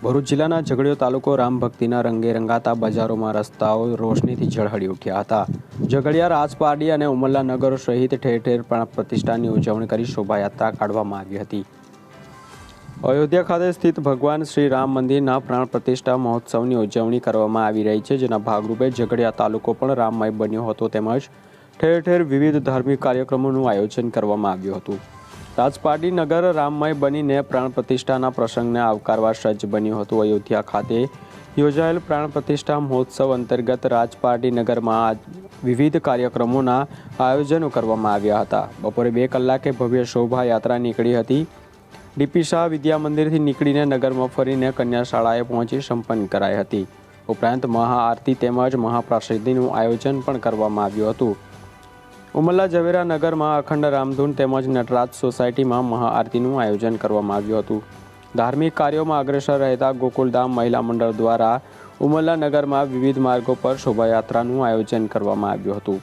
ભરૂચ જિલ્લાના ઝઘડિયો તાલુકો રામ ભક્તિના રંગે રંગાતા બજારોમાં રસ્તાઓ રોશનીથી ઝળહળી ઉઠ્યા હતા। ઝઘડિયા રાજપારડી અને ઉમરલા નગરો સહિત ઠેર ઠેર પ્રાણ પ્રતિષ્ઠાની ઉજવણી કરી શોભાયાત્રા કાઢવામાં આવી હતી। અયોધ્યા ખાતે સ્થિત ભગવાન શ્રી રામ મંદિરના પ્રાણ પ્રતિષ્ઠા મહોત્સવની ઉજવણી કરવામાં આવી રહી છે, જેના ભાગરૂપે ઝઘડિયા તાલુકો પણ રામમય બન્યો હતો, તેમજ ઠેર ઠેર વિવિધ ધાર્મિક કાર્યક્રમોનું આયોજન કરવામાં આવ્યું હતું। રાજપારડી નગર રામમય બનીને પ્રાણ પ્રતિષ્ઠાના પ્રસંગને આવકારવા સજ્જ બન્યું હતું। અયોધ્યા ખાતે યોજાયેલ પ્રાણ પ્રતિષ્ઠા મહોત્સવ અંતર્ગત રાજપારડી નગરમાં વિવિધ કાર્યક્રમોના આયોજનો કરવામાં આવ્યા હતા। બપોરે 2 કલાકે ભવ્ય શોભાયાત્રા નીકળી હતી। ડીપી શાહ વિદ્યા મંદિરથી નીકળીને નગરમાં ફરીને કન્યા શાળાએ પહોંચી સંપન્ન કરાઈ હતી। ઉપરાંત મહાઆરતી તેમજ મહાપ્રસાદીનું આયોજન પણ કરવામાં આવ્યું હતું। ઉમરલા ઝવેરા નગરમાં અખંડ રામધૂન તેમજ નટરાજ સોસાયટીમાં મહાઆરતીનું આયોજન કરવામાં આવ્યું હતું। ધાર્મિક કાર્યોમાં અગ્રેસર રહેતા ગોકુલધામ મહિલા મંડળ દ્વારા ઉમરલા નગરમાં વિવિધ માર્ગો પર શોભાયાત્રાનું આયોજન કરવામાં આવ્યું હતું।